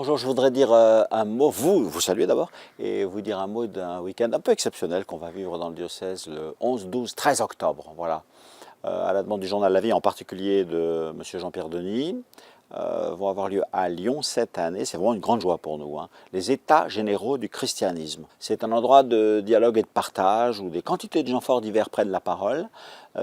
Bonjour, je voudrais dire un mot, vous saluer d'abord, et vous dire un mot d'un week-end un peu exceptionnel qu'on va vivre dans le diocèse le 11, 12, 13 octobre. Voilà. À la demande du journal La Vie, en particulier de M. Jean-Pierre Denis, vont avoir lieu à Lyon cette année. C'est vraiment une grande joie pour nous, hein. Les États généraux du christianisme. C'est un endroit de dialogue et de partage où des quantités de gens forts divers prennent la parole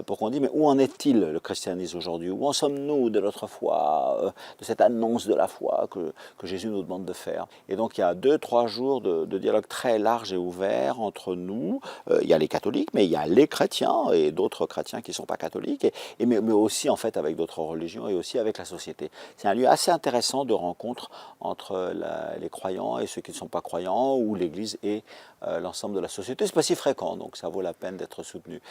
pour qu'on dise mais où en est-il le christianisme aujourd'hui? Où en sommes-nous de notre foi, de cette annonce de la foi que Jésus nous demande de faire? Et donc il y a 2-3 jours de dialogue très large et ouvert entre nous. Il y a les catholiques, mais il y a les chrétiens et d'autres chrétiens qui ne sont pas catholiques, mais aussi en fait avec d'autres religions et aussi avec la société. C'est un lieu assez intéressant de rencontre entre les croyants et ceux qui ne sont pas croyants, ou l'Église et l'ensemble de la société. Ce n'est pas si fréquent, donc ça vaut la peine d'être soutenu.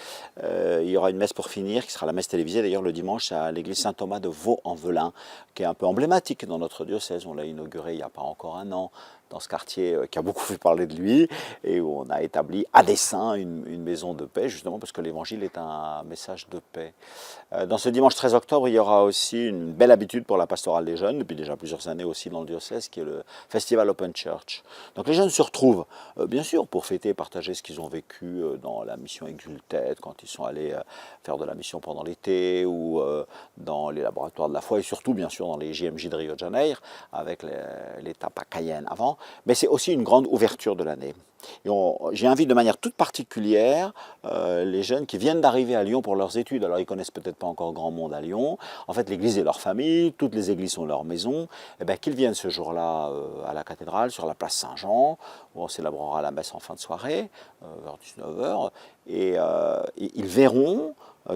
Il y aura une messe pour finir, qui sera la messe télévisée d'ailleurs le dimanche à l'église Saint-Thomas de Vaux-en-Velin, qui est un peu emblématique dans notre diocèse. On l'a inauguré il n'y a pas encore un an, dans ce quartier qui a beaucoup fait parler de lui, et où on a établi à dessein une maison de paix, justement parce que l'évangile est un message de paix. Dans ce dimanche 13 octobre, il y aura aussi une belle habitude pour la pastorale des jeunes, depuis déjà plusieurs années aussi dans le diocèse, qui est le Festival Open Church. Donc les jeunes se retrouvent, bien sûr, pour fêter et partager ce qu'ils ont vécu dans la mission Exultet, quand ils sont allés faire de la mission pendant l'été, ou dans les laboratoires de la foi, et surtout, bien sûr, dans les JMJ de Rio de Janeiro, avec l'étape à Cayenne avant. Mais c'est aussi une grande ouverture de l'année. J'invite de manière toute particulière les jeunes qui viennent d'arriver à Lyon pour leurs études. Alors ils connaissent peut-être pas encore grand monde à Lyon. En fait, l'église est leur famille, toutes les églises sont leur maison. Et bien, qu'ils viennent ce jour-là à la cathédrale, sur la place Saint-Jean, où on célébrera la messe en fin de soirée, vers 19h. Et ils verront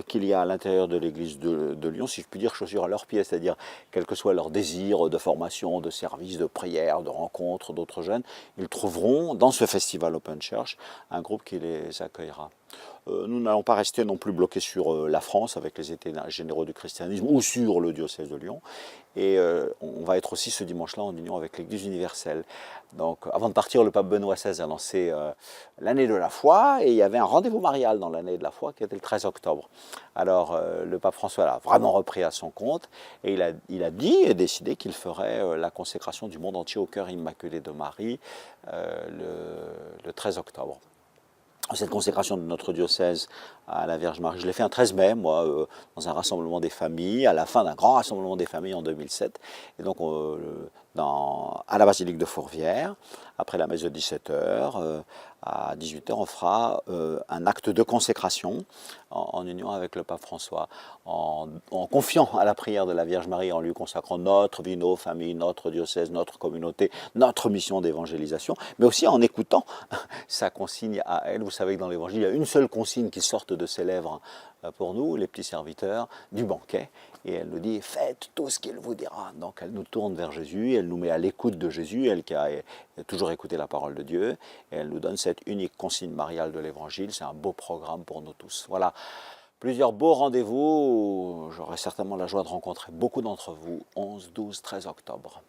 qu'il y a à l'intérieur de l'église de Lyon, si je puis dire, chaussures à leurs pieds, c'est-à-dire quel que soit leur désir de formation, de service, de prière, de rencontre d'autres jeunes, ils trouveront dans ce festival Open Church un groupe qui les accueillera. Nous n'allons pas rester non plus bloqués sur la France avec les États généraux du christianisme ou sur le diocèse de Lyon. Et on va être aussi ce dimanche-là en union avec l'Église universelle. Donc avant de partir, le pape Benoît XVI a lancé l'année de la foi, et il y avait un rendez-vous marial dans l'année de la foi qui était le 13 octobre. Alors le pape François l'a vraiment repris à son compte, et il a dit et décidé qu'il ferait la consécration du monde entier au cœur immaculé de Marie le 13 octobre. Cette consécration de notre diocèse à la Vierge Marie, je l'ai fait un 13 mai, moi, dans un rassemblement des familles, à la fin d'un grand rassemblement des familles en 2007. Et donc, à la basilique de Fourvière, après la messe de 17h, à 18h, on fera un acte de consécration en union avec le pape François, en confiant à la prière de la Vierge Marie, en lui consacrant notre vie, nos familles, notre diocèse, notre communauté, notre mission d'évangélisation, mais aussi en écoutant sa consigne à elle. Vous savez que dans l'Évangile, il y a une seule consigne qui sorte de ses lèvres pour nous, les petits serviteurs du banquet, et elle nous dit « Faites tout ce qu'il vous dira ». Donc elle nous tourne vers Jésus, elle nous met à l'écoute de Jésus, elle qui a toujours écouté la parole de Dieu, et elle nous donne cette unique consigne mariale de l'Évangile. C'est un beau programme pour nous tous. Voilà, plusieurs beaux rendez-vous. J'aurai certainement la joie de rencontrer beaucoup d'entre vous, 11, 12, 13 octobre.